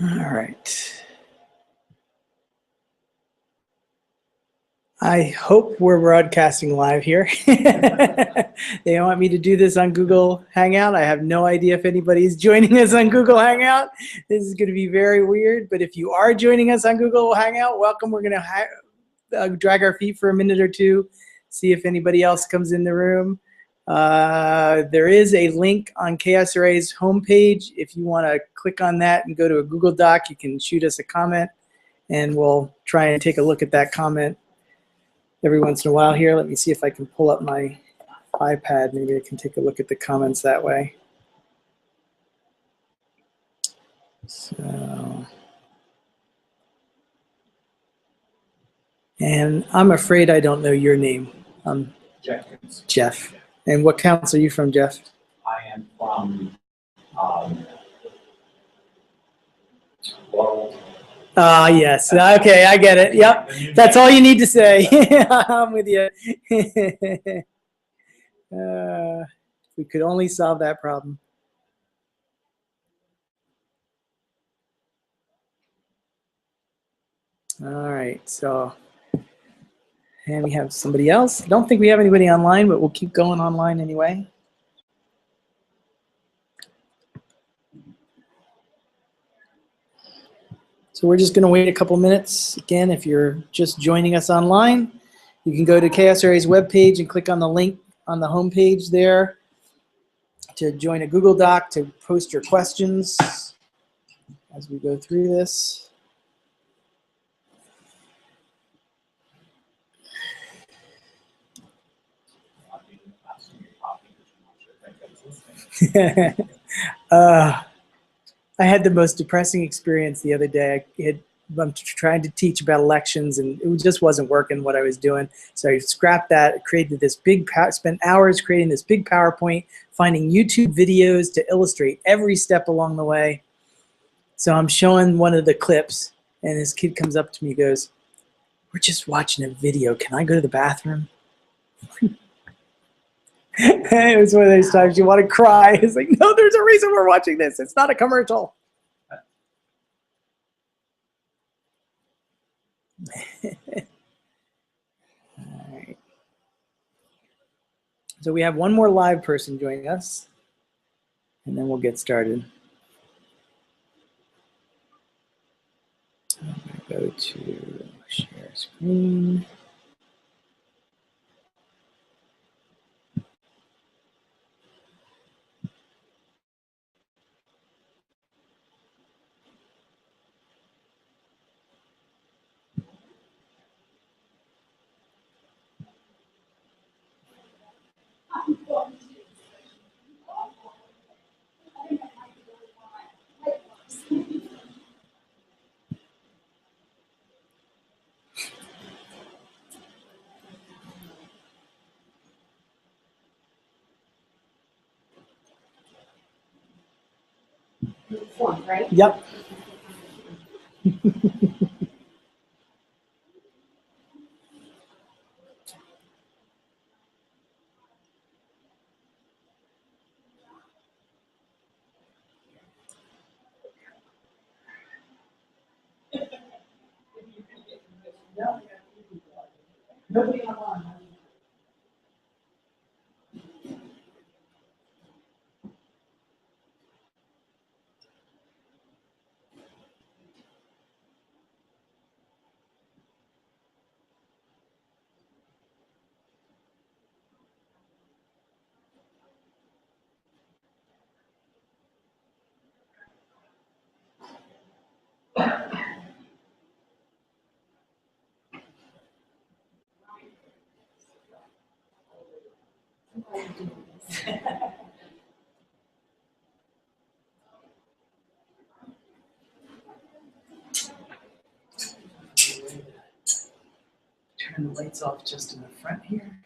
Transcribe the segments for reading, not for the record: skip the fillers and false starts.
All right. I hope we're broadcasting live here. They want me to do this on Google Hangout. I have no idea if anybody's joining us on Google Hangout. This is going to be very weird, but if you are joining us on Google Hangout, welcome. We're going to drag our feet for a minute or two, see if anybody else comes in the room. There is a link on KSRA's homepage. If you want to click on that and go to a Google Doc, you can shoot us a comment, and we'll try and take a look at that comment every once in a while here. Let me see if I can pull up my iPad. Maybe I can take a look at the comments that way. So, and I'm afraid I don't know your name. Jeff. Jeff. And what council are you from, Jeff? I am from Laurel. Yes. Okay, I get it. Yep. That's all you need to say. I'm with you. We could only solve that problem. All right. So, and we have somebody else. I don't think we have anybody online, but we'll keep going online anyway. So we're just going to wait a couple minutes. Again, if you're just joining us online, you can go to KSRA's webpage and click on the link on the homepage there to join a Google Doc to post your questions as we go through this. I had the most depressing experience the other day. I'm trying to teach about elections, and it just wasn't working what I was doing. So I scrapped that, created this spent hours creating this big PowerPoint, finding YouTube videos to illustrate every step along the way. So I'm showing one of the clips, and this kid comes up to me and goes, "We're just watching a video. Can I go to the bathroom?" It was one of those times you want to cry. It's like, no, there's a reason we're watching this. It's not a commercial. All right. So we have one more live person joining us, and then we'll get started. I'm going to go to share screen. Right? Yep. Nobody online. Turn the lights off just in the front here.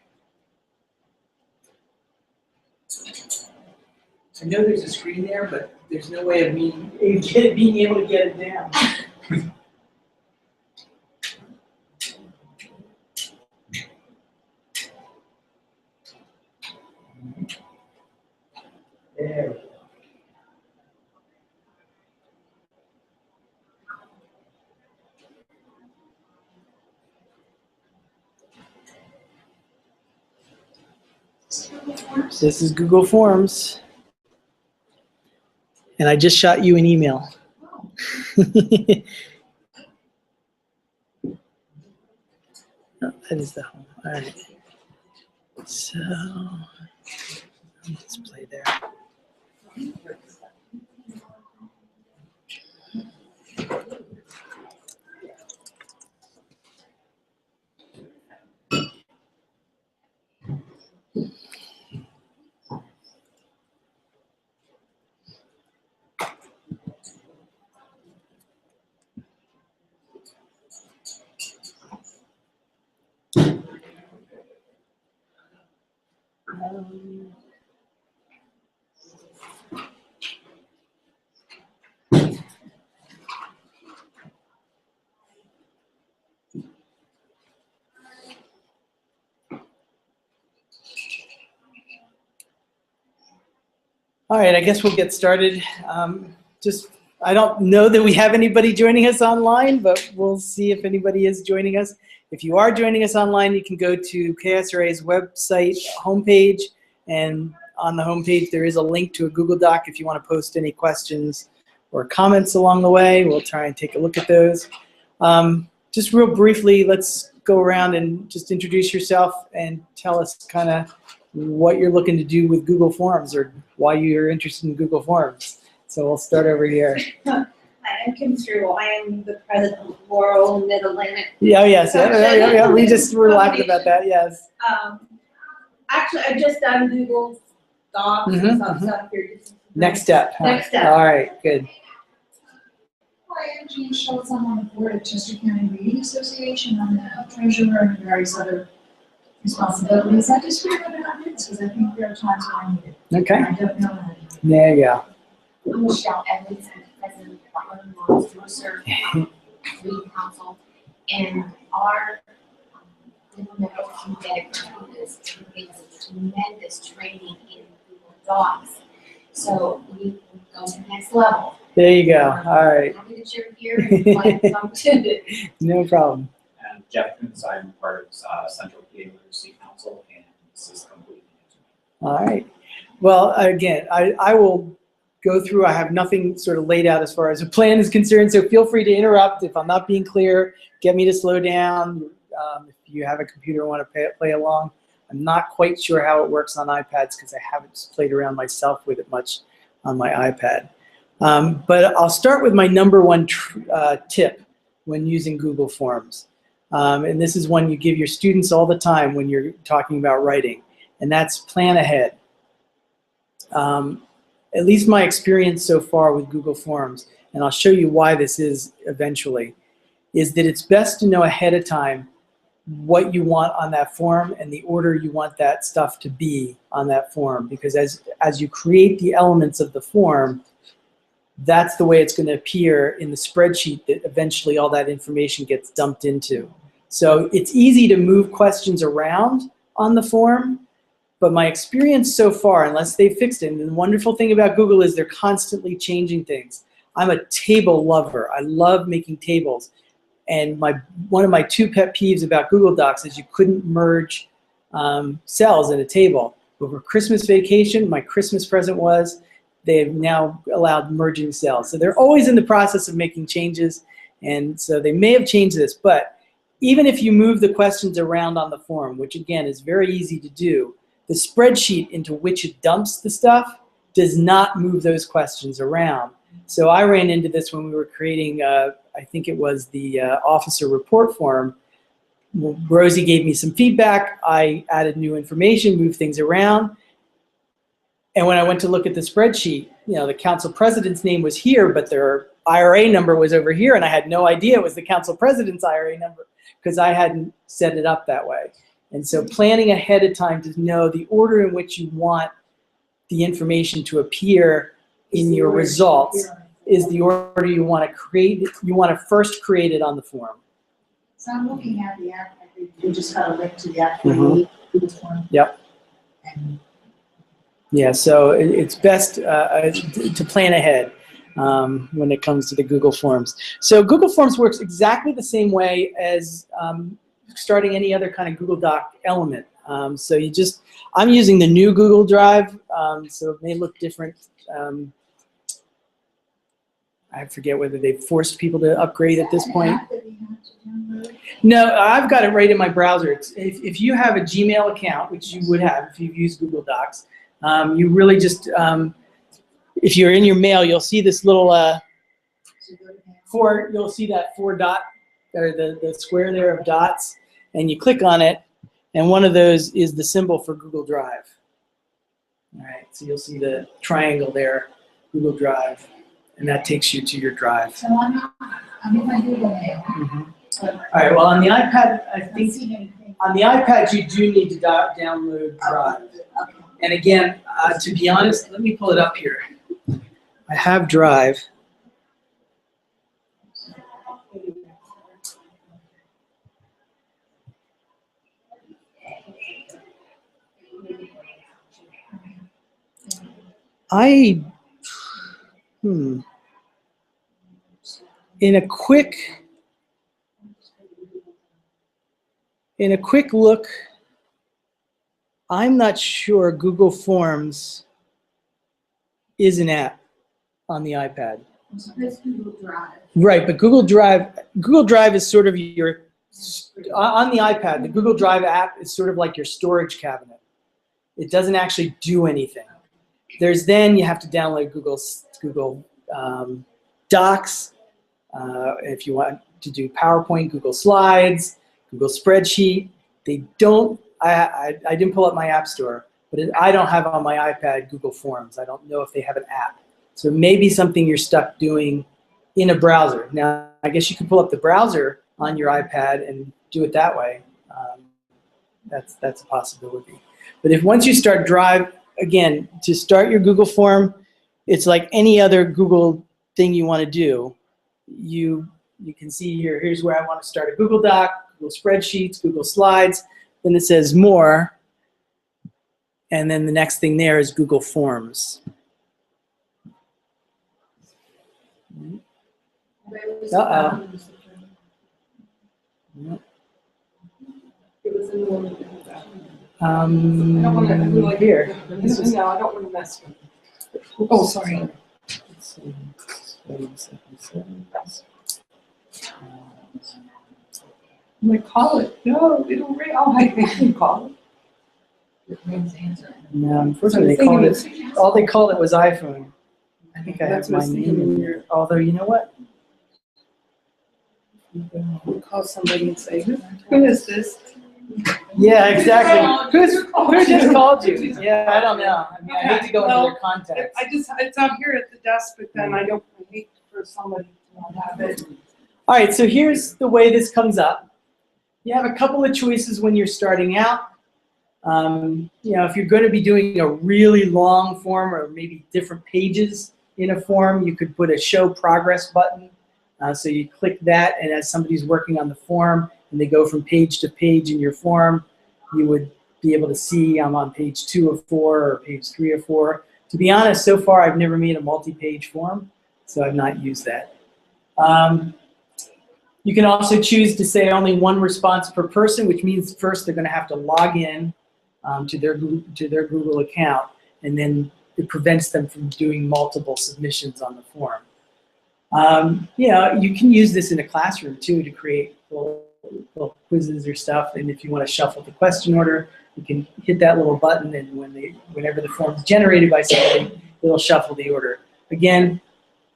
I know there's a screen there, but there's no way of me being able to get it down. There we go. Forms? This is Google Forms. And I just shot you an email. Oh, that is the home. All right. So let's play there. All right, I guess we'll get started. I don't know that we have anybody joining us online, but we'll see if anybody is joining us. If you are joining us online, you can go to KSRA's website homepage, and on the homepage there is a link to a Google Doc if you want to post any questions or comments along the way. We'll try and take a look at those. Just real briefly, let's go around and just introduce yourself and tell us kind of what you're looking to do with Google Forms or why you're interested in Google Forms. So we'll start over here. Hi, I'm Kim Struble. I am the president of Laurel Mid-Atlantic. Yeah, yes, yeah. We just were laughing about that, yes. Actually, I've just done Google Docs and stuff here. Next step. Huh? Next step. All right, good. Hi, I'm Jean Schultz. I'm on the board of Chester County Reading Association. I'm the treasurer and various other responsibilities. I just figured it out because I think there are times when I need it. Okay. I don't know that. There you go. I'm Michelle Evans, I'm the president of the Department of Law, Mercer Reading Council, and our medical community is tremendous training in Google Docs. So we go to the next level. There you go. All right. Happy that you're here and glad to come to it. No problem. And Jeff Coons, I'm part of Central PA Literacy Council, and this is completely new to me. All right. Well, again, I will go through. I have nothing sort of laid out as far as a plan is concerned, so feel free to interrupt if I'm not being clear. Get me to slow down. If you have a computer and want to play along. I'm not quite sure how it works on iPads because I haven't played around myself with it much on my iPad. But I'll start with my number one tip when using Google Forms. And this is one you give your students all the time when you're talking about writing, and that's plan ahead. At least my experience so far with Google Forms, and I'll show you why this is eventually, is that it's best to know ahead of time what you want on that form and the order you want that stuff to be on that form, because as you create the elements of the form, that's the way it's going to appear in the spreadsheet that eventually all that information gets dumped into. So it's easy to move questions around on the form, but my experience so far, unless they fixed it, and the wonderful thing about Google is they're constantly changing things. I'm a table lover. I love making tables. And one of my two pet peeves about Google Docs is you couldn't merge cells in a table. Over Christmas vacation, my Christmas present was they've now allowed merging cells. So they're always in the process of making changes, and so they may have changed this. But even if you move the questions around on the form, which again is very easy to do, the spreadsheet into which it dumps the stuff does not move those questions around. So I ran into this when we were creating, I think it was the officer report form. Rosie gave me some feedback. I added new information, moved things around. And when I went to look at the spreadsheet, you know, the council president's name was here, but their IRA number was over here, and I had no idea it was the council president's IRA number because I hadn't set it up that way. And so planning ahead of time to know the order in which you want the information to appear in your results is the order you want to create. You want to first create it on the form. So I'm looking at the app. You just got a link to the app Google Form. Yep. And yeah, so it's best to plan ahead when it comes to the Google Forms. So Google Forms works exactly the same way as starting any other kind of Google Doc element. So I'm using the new Google Drive, so it may look different. I forget whether they've forced people to upgrade at this point. No, I've got it right in my browser. If you have a Gmail account, which you would have if you've used Google Docs, you really just, if you're in your mail, you'll see this little you'll see that 4 dot, or the square there of dots, and you click on it, and one of those is the symbol for Google Drive. All right, so you'll see the triangle there, Google Drive, and that takes you to your drive. So I'm in my Google Mail. All right, well, on the iPad, I think, on the iPad, you do need to download Drive. And again, to be honest, let me pull it up here. I have Drive. In a quick look, I'm not sure Google Forms is an app on the iPad. It's Google Drive. Right, but Google Drive is sort of your, on the iPad, the Google Drive app is sort of like your storage cabinet. It doesn't actually do anything. Then you have to download Google Docs. If you want to do PowerPoint, Google Slides, Google Spreadsheet. They don't, I didn't pull up my app store, but I don't have on my iPad Google Forms. I don't know if they have an app. So it may be something you're stuck doing in a browser. Now, I guess you could pull up the browser on your iPad and do it that way. That's a possibility. But if once you start Drive, again, to start your Google form, it's like any other Google thing you want to do. You can see here, here's where I want to start a Google Doc, Google Spreadsheets, Google Slides. Then it says More. And then the next thing there is Google Forms. Uh-oh. Here. No, I don't want to mess with it. Oh, sorry. I'm like, call it. No, it'll ring. Oh, I can call it. No, unfortunately, all they called it was iPhone. I think I have my name in here. Although, you know what? We'll call somebody and say, who is this? Yeah, exactly. Who just called you? Yeah, I don't know. I mean, I hate to go into their contacts. It's out here at the desk, but then I hate for somebody to not have it. All right, so here's the way this comes up. You have a couple of choices when you're starting out. If you're going to be doing a really long form or maybe different pages in a form, you could put a show progress button. So you click that, and as somebody's working on the form and they go from page to page in your form, you would be able to see I'm on page 2 of 4 or page 3 of 4. To be honest, so far I've never made a multi-page form, so I've not used that. You can also choose to say only one response per person, which means first they're going to have to log in to their Google account, and then it prevents them from doing multiple submissions on the form. You can use this in a classroom too to create little quizzes or stuff, and if you want to shuffle the question order, you can hit that little button, and whenever the form is generated by somebody, it'll shuffle the order. Again,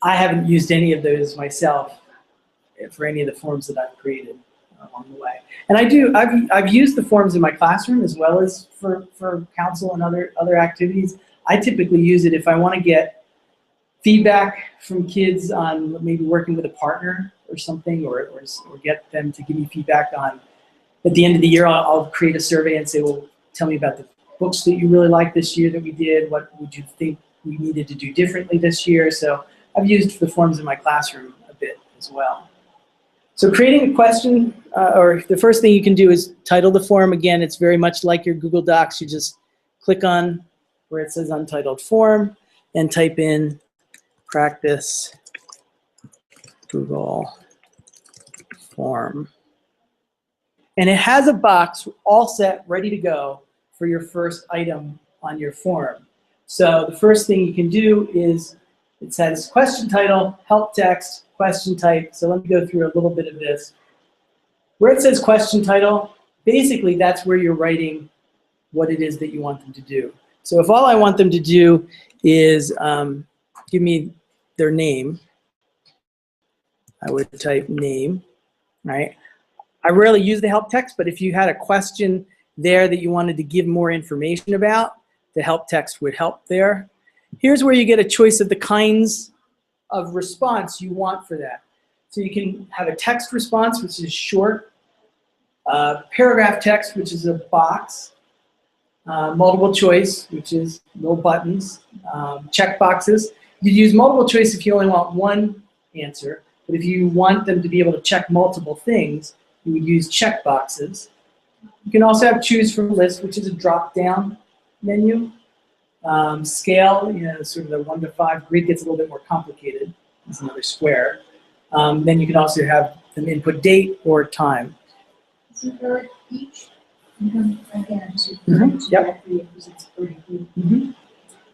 I haven't used any of those myself for any of the forms that I've created along the way. And I've used the forms in my classroom as well as for council and other activities. I typically use it if I want to get feedback from kids on maybe working with a partner or something, or get them to give me feedback on, at the end of the year, I'll create a survey and say, well, tell me about the books that you really liked this year that we did. What would you think we needed to do differently this year? So I've used the forms in my classroom a bit as well. So creating a question, or the first thing you can do is title the form. Again, it's very much like your Google Docs. You just click on where it says Untitled Form and type in practice Google Form. And it has a box all set, ready to go for your first item on your form. So the first thing you can do is, it says question title, help text, question type. So let me go through a little bit of this. Where it says question title, basically that's where you're writing what it is that you want them to do. So if all I want them to do is give me their name, I would type name, right? I rarely use the help text, but if you had a question there that you wanted to give more information about, the help text would help there. Here's where you get a choice of the kinds of response you want for that. So you can have a text response, which is short, paragraph text, which is a box, multiple choice, which is little buttons, check boxes. You use multiple choice if you only want one answer, but if you want them to be able to check multiple things, you would use check boxes. You can also have choose from list, which is a drop-down menu. Scale, sort of the 1 to 5. Grid gets a little bit more complicated. It's another square. Then you can also have them input date or time. So for each, again, just Yep. because it's pretty good.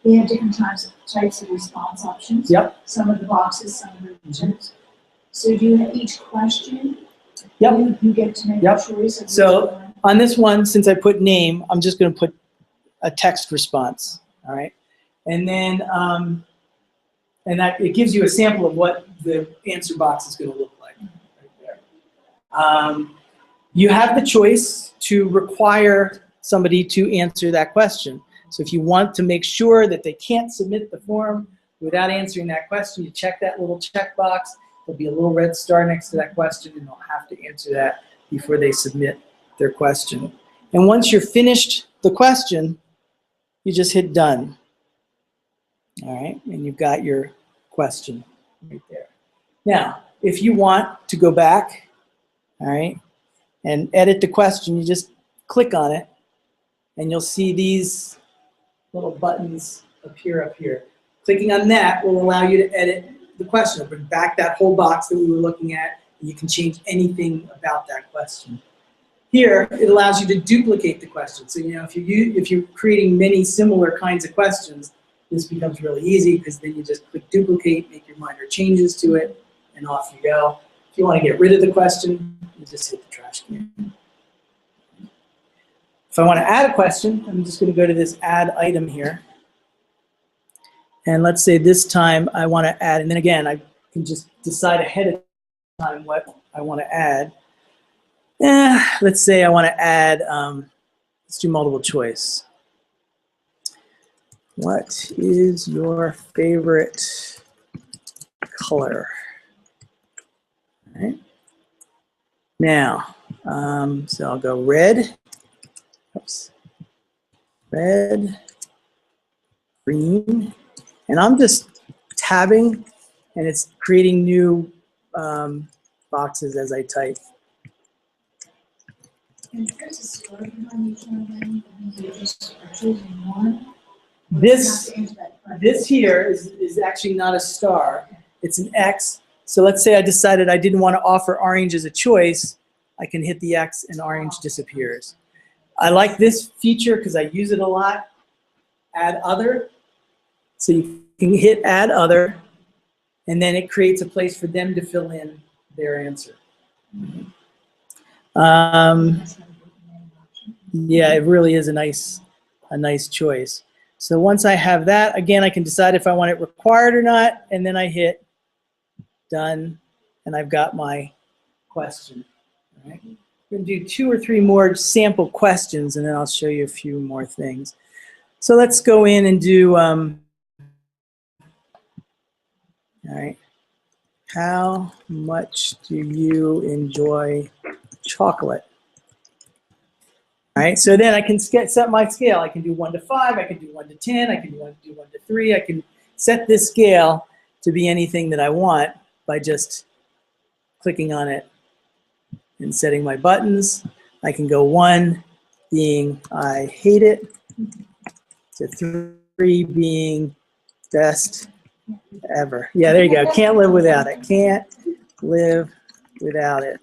They have different types of response options. Yep. Some of the boxes, some of the checks. So do you have each question? Yep. You get to make Yep. a choice. Of So which one. on this one, since I put name, I'm just going to put a text response. All right, and then and that it gives you a sample of what the answer box is going to look like right there. You have the choice to require somebody to answer that question. So if you want to make sure that they can't submit the form without answering that question, you check that little checkbox. There'll be a little red star next to that question, and they'll have to answer that before they submit their question. And once you're finished the question, you just hit done. All right, and you've got your question right there. Now, if you want to go back, all right, and edit the question, you just click on it, and you'll see these little buttons appear up here. Clicking on that will allow you to edit the question. It'll bring back that whole box that we were looking at, and you can change anything about that question. Here, it allows you to duplicate the question. So, if you're creating many similar kinds of questions, this becomes really easy because then you just click duplicate, make your minor changes to it, and off you go. If you want to get rid of the question, you just hit the trash can. If I want to add a question, I'm just going to go to this add item here. And let's say this time I want to add, and then again, I can just decide ahead of time what I want to add. Let's say I want to add, let's do multiple choice. What is your favorite color? All right. Now, so I'll go red, oops, red, green, and I'm just tabbing, and it's creating new boxes as I type. And there's a story behind each one of them. You just are choosing one. This You have to answer that question. This here is actually not a star, it's an X. So let's say I decided I didn't want to offer orange as a choice, I can hit the X and orange disappears. I like this feature because I use it a lot. Add other, so you can hit add other, and then it creates a place for them to fill in their answer. Yeah, it really is a nice choice. So once I have that, again, I can decide if I want it required or not, and then I hit done, and I've got my question. All right. We're going to do 2 or 3 more sample questions, and then I'll show you a few more things. So let's go in and do, all right, how much do you enjoy chocolate? All right, so then I can set my scale. I can do 1 to 5, I can do 1 to 10, I can do 1 to 3. I can set this scale to be anything that I want by just clicking on it and setting my buttons. I can go 1 being I hate it, to 3 being best ever. Yeah, there you go. Can't live without it. Can't live without it.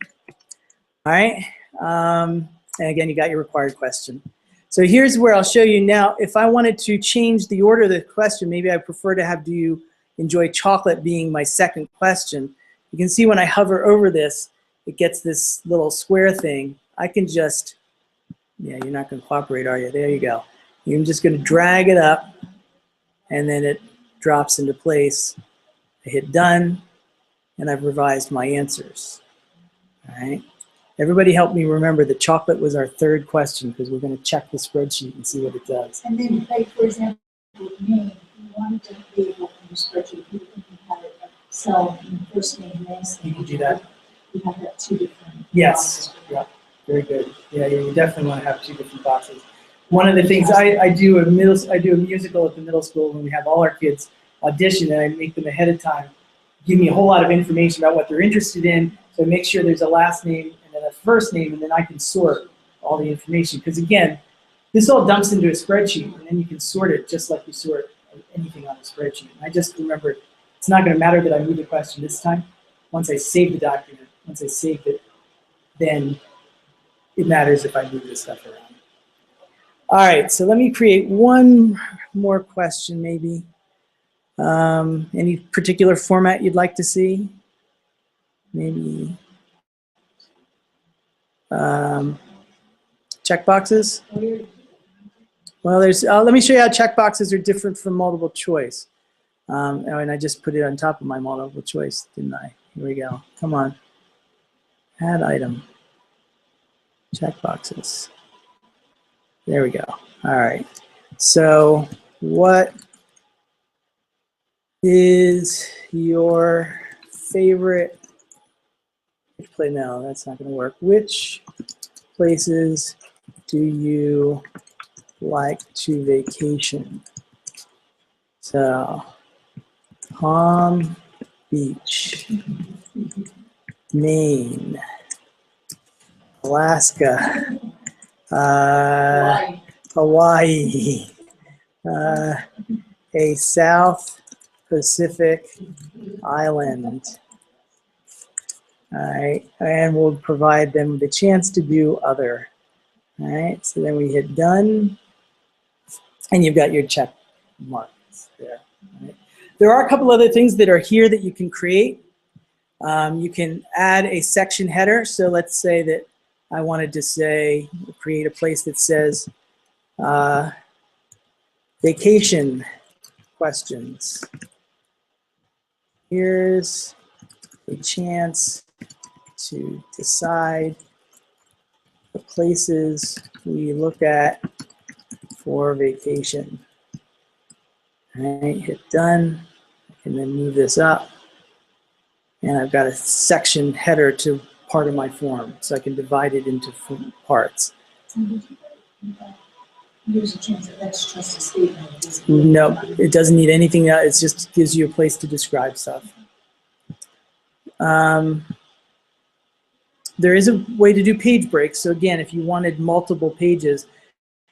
All right. And again, you got your required question. So here's where I'll show you now. If I wanted to change the order of the question, maybe I prefer to have do you enjoy chocolate being my second question. You can see when I hover over this, it gets this little square thing. I can just, yeah, you're not going to cooperate, are you? There you go. I'm just going to drag it up, and then it drops into place. I hit done, and I've revised my answers. All right. Everybody help me remember that chocolate was our third question because we're going to check the spreadsheet and see what it does. And then, like, for example, with name, you wanted to be able to use spreadsheet, you can have it cell in first name, last name. You can do that? You have that two different. Yes. boxes. Yeah. Very good. Yeah, you definitely want to have two different boxes. One of the things I do a musical at the middle school when we have all our kids audition, and I make them ahead of time, give me a whole lot of information about what they're interested in. So I make sure there's a last name and then a first name, and then I can sort all the information. Because again, this all dumps into a spreadsheet, and then you can sort it just like you sort anything on a spreadsheet. And I just remember it's not going to matter that I move the question this time. Once I save the document, once I saved it, then it matters if I move this stuff around. All right, so let me create one more question maybe. Any particular format you'd like to see? Maybe checkboxes? Well, let me show you how checkboxes are different from multiple choice. And I just put it on top of my multiple choice, didn't I? Here we go. Come on. Add item. Checkboxes. There we go. All right. So what is your favorite? No, that's not going to work. Which places do you like to vacation? So, Palm Beach, Maine, Alaska, Hawaii, a South Pacific island. All right, and we'll provide them the chance to do other. All right, so then we hit done, and you've got your check marks there. All right. There are a couple other things that are here that you can create. You can add a section header. So let's say that I wanted to say, create a place that says vacation questions. Here's a chance to decide the places we look at for vacation. All right, hit done, and then move this up. And I've got a section header to part of my form, so I can divide it into parts. There's a chance that that's just a statement. No, it doesn't need anything else. It just gives you a place to describe stuff. There is a way to do page breaks. So again, if you wanted multiple pages,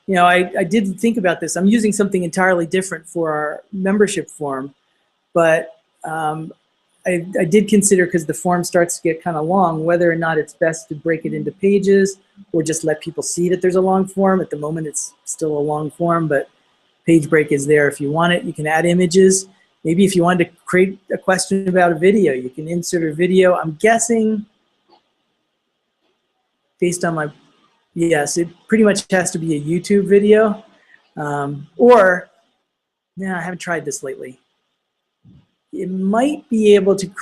you know, I did think about this. I'm using something entirely different for our membership form, but I did consider, because the form starts to get kind of long, whether or not it's best to break it into pages or just let people see that there's a long form. At the moment, it's still a long form, but page break is there if you want it. You can add images. Maybe if you wanted to create a question about a video, you can insert a video. I'm guessing, based on my, yes, it pretty much has to be a YouTube video. Or, no, I haven't tried this lately. You might be able to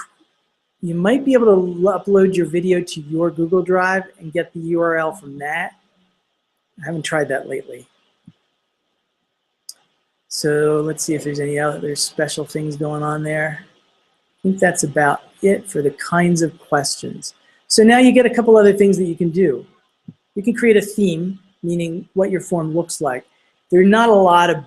upload your video to your Google Drive and get the URL from that. I haven't tried that lately. So let's see if there's any other special things going on there. I think that's about it for the kinds of questions. So now you get a couple other things that you can do. You can create a theme, meaning what your form looks like. There's not a lot of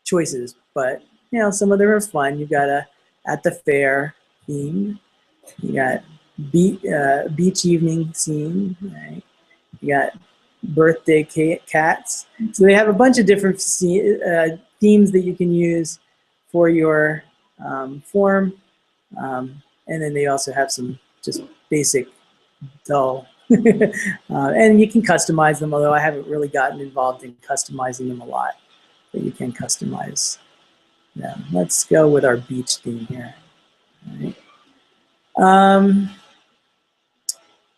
choices, but you know, some of them are fun. You've got a at the fair theme. You got beach evening scene. Right? You got birthday cats. So they have a bunch of different themes that you can use for your form. And then they also have some just basic dull And you can customize them, although I haven't really gotten involved in customizing them a lot. But you can customize them. Let's go with our beach theme here. All right.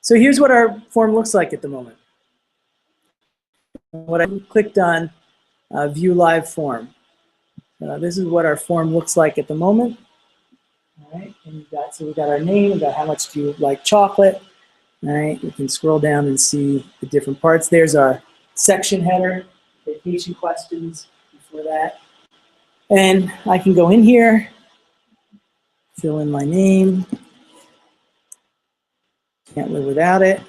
So here's what our form looks like at the moment. What I clicked on, View Live Form. This is what our form looks like at the moment. All right, and so we got our name, we got how much do you like chocolate. All right, you can scroll down and see the different parts. There's our section header, vacation questions before that. And I can go in here, fill in my name. Can't live without it.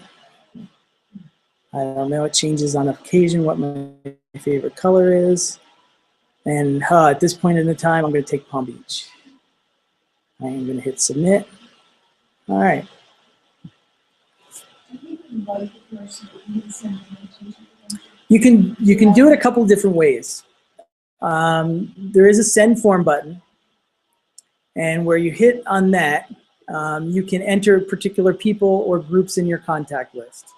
I don't know, it changes on occasion what my favorite color is. And at this point in the time, I'm going to take Palm Beach. I am going to hit submit. All right. You can do it a couple different ways. There is a send form button, and where you hit on that, you can enter particular people or groups in your contact list.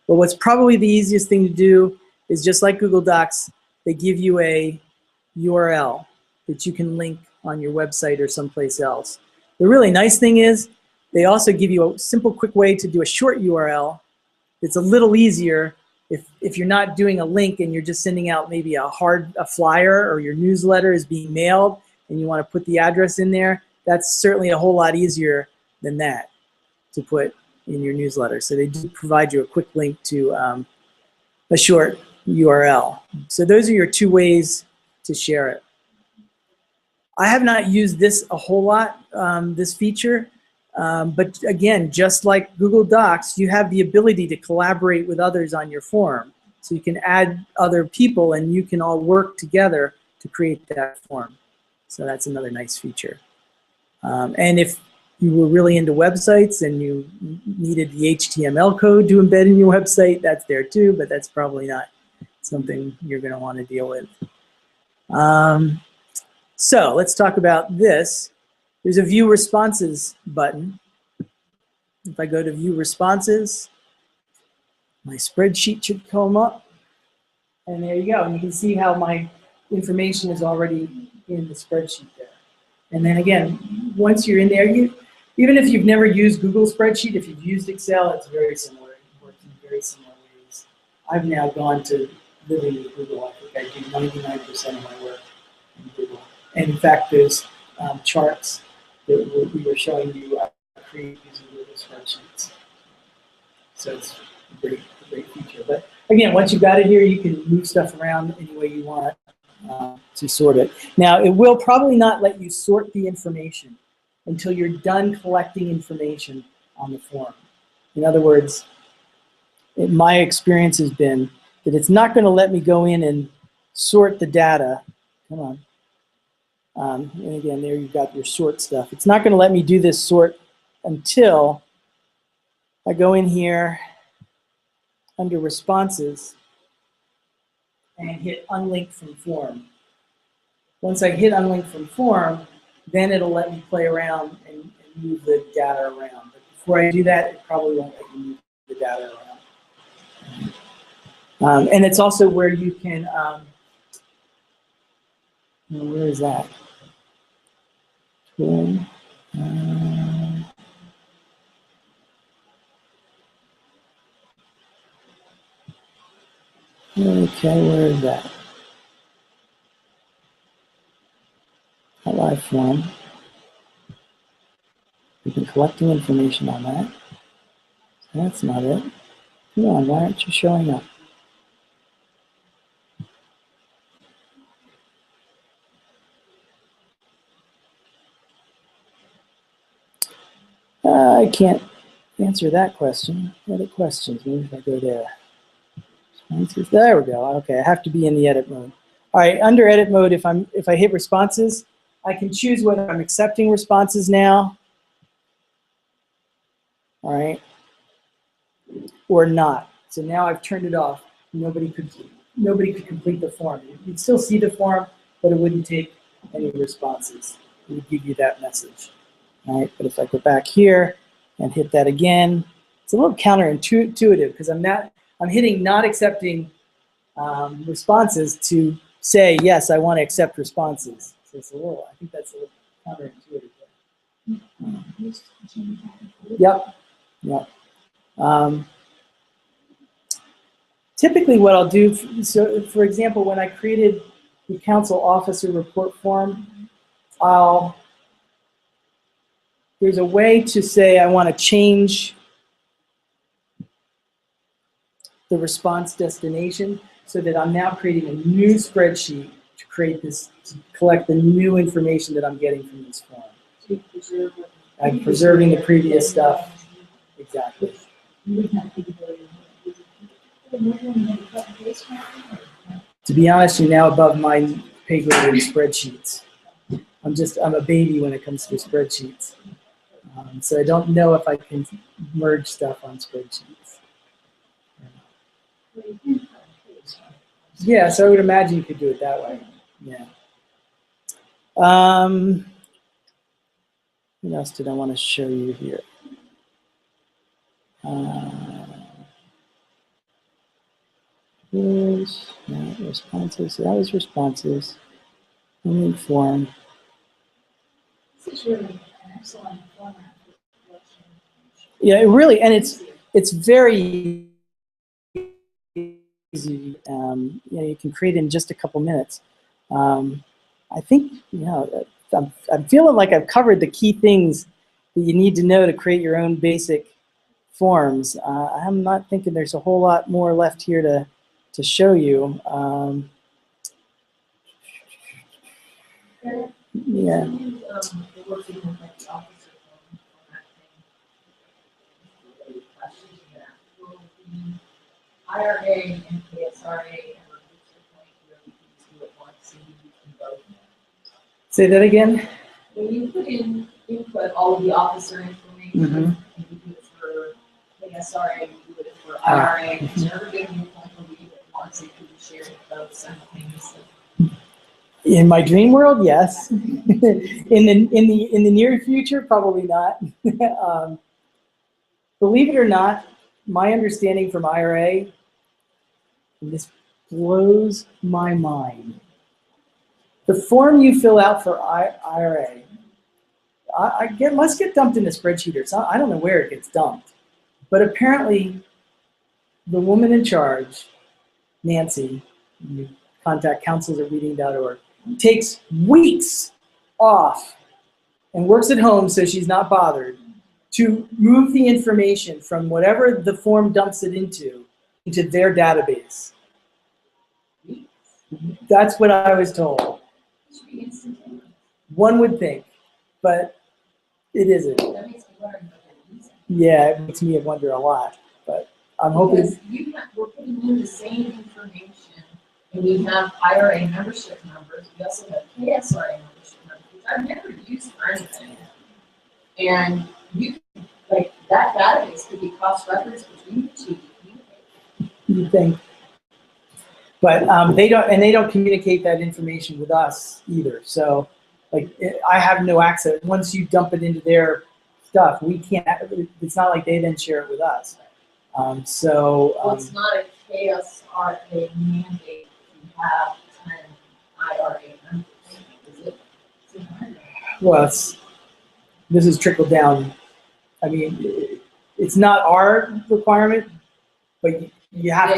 But what's probably the easiest thing to do is just like Google Docs, they give you a URL that you can link on your website or someplace else. The really nice thing is they also give you a simple, quick way to do a short URL. It's a little easier if you're not doing a link and you're just sending out maybe a flyer, or your newsletter is being mailed and you want to put the address in there. That's certainly a whole lot easier than that to put in your newsletter. So they do provide you a quick link to a short URL. So those are your two ways to share it. I have not used this a whole lot, this feature, but again, just like Google Docs, you have the ability to collaborate with others on your form. So you can add other people and you can all work together to create that form. So that's another nice feature. And if you were really into websites and you needed the HTML code to embed in your website, that's there too, but that's probably not something you're going to want to deal with. So let's talk about this. There's a View Responses button. If I go to View Responses, my spreadsheet should come up. And there you go. And you can see how my information is already in the spreadsheet there. And then again, once you're in there, even if you've never used Google Spreadsheet, if you've used Excel, it's very similar. It works in very similar ways. I've now gone to living with Google. I think I do 99% of my work in Google. And in fact, there's charts that we were showing you create using Google Spreadsheets. So it's a great feature. But again, once you've got it here, you can move stuff around any way you want to sort it. Now, it will probably not let you sort the information until you're done collecting information on the form. In other words, my experience has been that it's not going to let me go in and sort the data. Come on. And again, there you've got your sort stuff. It's not going to let me do this sort until I go in here under responses and hit unlink from form. Once I hit unlink from form, then it'll let me play around and move the data around. But before I do that, it probably won't let you move the data around. And it's also where you can, where is that? Okay, where is that? Live form. We've been collecting information on that. That's not it. Come on, why aren't you showing up? I can't answer that question. Edit questions. Maybe if I go there. There we go. Okay, I have to be in the edit mode. All right, under edit mode, if I hit responses, I can choose whether I'm accepting responses now, all right, or not. So now I've turned it off. Nobody could complete the form. You'd still see the form, but it wouldn't take any responses. It would give you that message. All right, but if I go back here and hit that again, it's a little counterintuitive because I'm hitting not accepting responses to say, yes, I want to accept responses. So it's a little, I think that's a little counterintuitive. Yep. Yep. Typically what I'll do, so for example, when I created the council officer report form, there's a way to say I want to change the response destination so that I'm now creating a new spreadsheet to create this, to collect the new information that I'm getting from this form. I'm preserving the previous stuff. Exactly. To be honest, you're now above my pay grade in spreadsheets. I'm a baby when it comes to spreadsheets. So I don't know if I can merge stuff on spreadsheets. Yeah, so I would imagine you could do it that way. Yeah. What else did I want to show you here? Responses. So that was responses. Only form. This is really an excellent format. Yeah, it really, and it's very easy. You can create it in just a couple minutes. I think, I'm feeling like I've covered the key things that you need to know to create your own basic forms. I'm not thinking there's a whole lot more left here to show you. Yeah. IRA and KSRA and do it once and you can vote. Say that again? When you input all of the officer information, and you do it for KSRA, you do it for IRA, it's never going to be a point where we do it once and you can share it both simultaneously. In my dream world, yes. in the near future, probably not. Believe it or not, my understanding from IRA, and this blows my mind. The form you fill out for IRA, must get dumped in a spreadsheet or something. I don't know where it gets dumped, but apparently, the woman in charge, Nancy, you contact councils@reading.org, takes weeks off and works at home so she's not bothered to move the information from whatever the form dumps it into their database. That's what I was told. One would think, but it isn't. Yeah, it makes me wonder a lot, but I'm hoping. Because we're putting in the same information, and we have IRA membership numbers. We also have KSRA membership numbers, which I've never used for anything. And that database could be cross referenced between the two. You think, but they don't communicate that information with us either. So, I have no access. Once you dump it into their stuff, we can't. It's not like they then share it with us. Well, it's not a KSRA mandate to have 10 IRA members, is it? Well, this is trickled down. I mean, it's not our requirement, but you have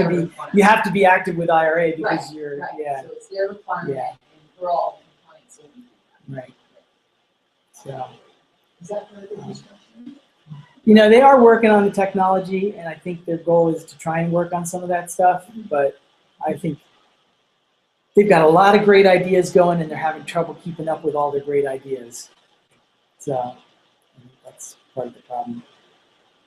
to be active with IRA because you're yeah. So it's their requirement, Yeah. and we're all compliant. So Right. So. is that part of the discussion? They are working on the technology, and I think their goal is to try and work on some of that stuff, but I think they've got a lot of great ideas going, and they're having trouble keeping up with all their great ideas. So I think that's part of the problem.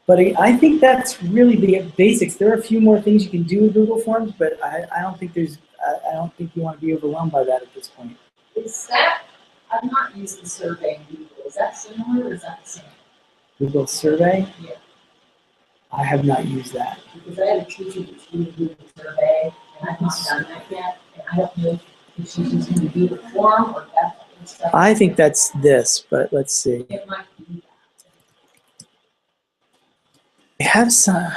But I think that's really the basics. There are a few more things you can do with Google Forms, but I don't think you want to be overwhelmed by that at this point. Is that, I've not used the survey in Google. Is that similar or is that the same? Google Survey? Yeah. I have not used that. Because I had a teacher that's doing a Google survey, and I've not done that yet, and I don't know if she's just going to do the form or that stuff. I think that's this, but let's see. It might be have some.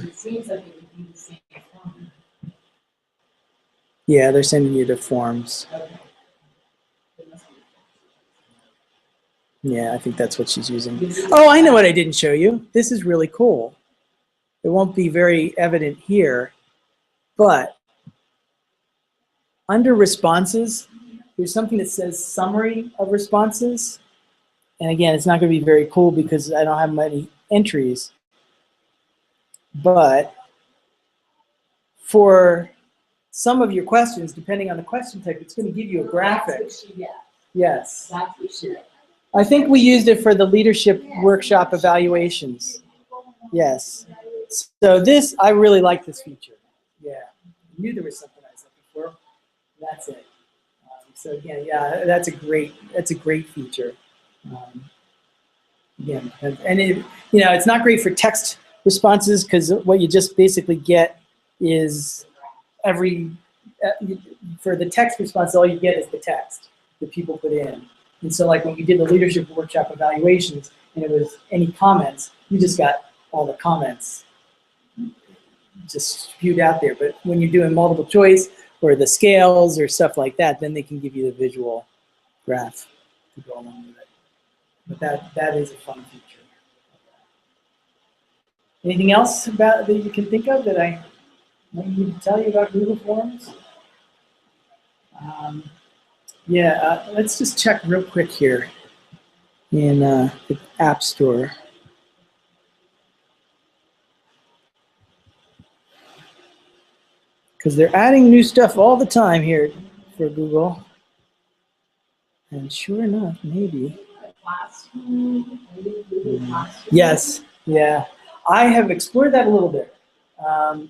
It seems like it would be the same form. Yeah, they're sending you the forms. Okay. It must be. Yeah, I think that's what she's using. Oh, I know what I didn't show you. This is really cool. It won't be very evident here, but under responses, there's something that says summary of responses. And again, it's not going to be very cool because I don't have many entries. But for some of your questions, depending on the question type, it's going to give you a graphic. That's what she gets. Yes. That's what she gets. I think we used it for the leadership workshop evaluations. Yes. So this, I really like this feature. Yeah. I knew there was something I was looking for. That's it. So again, yeah, that's a great feature. Again, and it, you know, it's not great for text responses because what you just basically get is for the text response, all you get is the text that people put in. And so like when we did the leadership workshop evaluations and it was any comments, you just got all the comments just spewed out there. But when you're doing multiple choice or the scales or stuff like that, then they can give you the visual graph to go along with it. But that is a fun feature. Anything else about that you can think of that I might need to tell you about Google Forms? Let's just check real quick here in the App Store. Because they're adding new stuff all the time here for Google. And sure enough, maybe. Yes, yeah. I have explored that a little bit. And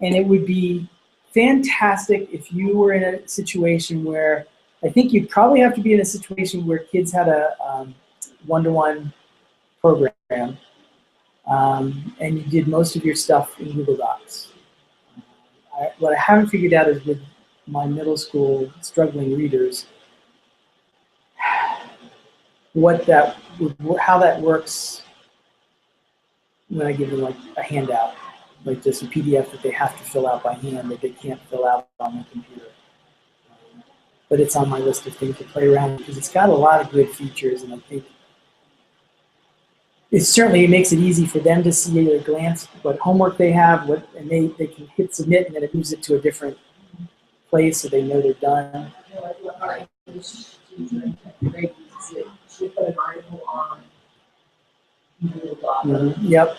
it would be fantastic if you were in a situation where, I think you'd probably have to be in a situation where kids had a one-to-one program and you did most of your stuff in Google Docs. What I haven't figured out is with my middle school struggling readers, how that works when I give them like a handout, like just a PDF that they have to fill out by hand that they can't fill out on the computer. But it's on my list of things to play around with because it's got a lot of good features, and I think it makes it easy for them to see at a glance what homework they have, and they can hit submit, and then it moves it to a different place so they know they're done. She put an article on Google Docs. Yep.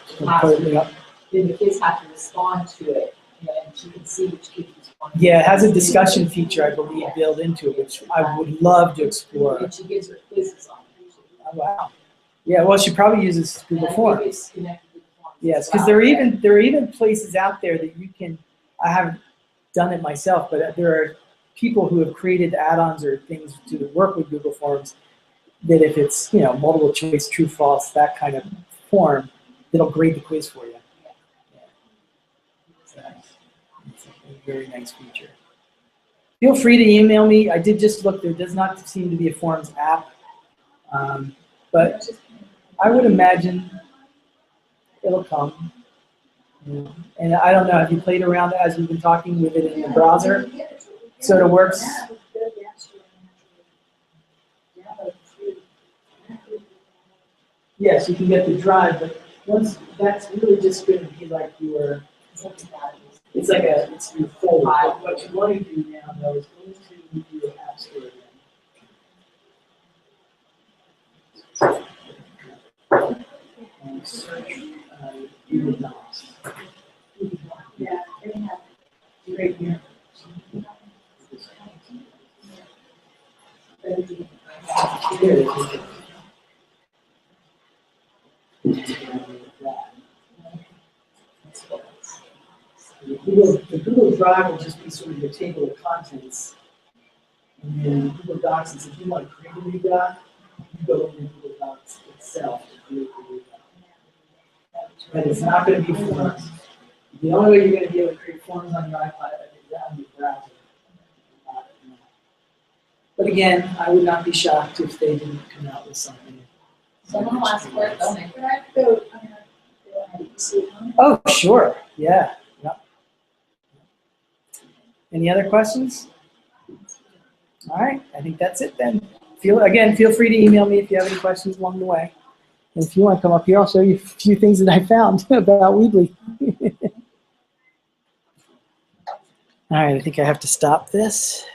Then the kids have to respond to it, and she can see which kids respond. Yeah, it has a discussion feature, I believe, built into it, which I would love to explore. And she gives her quizzes on it. Oh, wow. Yeah, well, she probably uses Google Forms. It's connected with Forms. Yes, because there are even places out there that you can. I haven't done it myself, but there are people who have created add-ons or things to work with Google Forms that if it's multiple choice, true, false, that kind of form, it'll grade the quiz for you. It's a very nice feature. Feel free to email me. I did just look. There does not seem to be a Forms app, but I would imagine it'll come. And I don't know. Have you played around as we've been talking with it in the browser? So it works. Yes, you can get the drive, but once that's really just going to be like your. It's your folder. What you want to do now, though, is go to your App Store again. And search Google Docs. Yeah, they have. Right here. There it is. The Google Drive will just be sort of your table of contents. And then Google Docs is if you want to create a new doc, you go into Google Docs itself to create the new doc. But it's not going to be forms. The only way you're going to be able to create forms on your iPad is on your browser. But again, I would not be shocked if they didn't come out with something. Someone will ask for it, they'll make it. But I go, I mean, I see Oh, sure. Yeah. Yep. Any other questions? All right. I think that's it then. Feel free to email me if you have any questions along the way. And if you want to come up here, I'll show you a few things that I found about Weebly. All right. I think I have to stop this.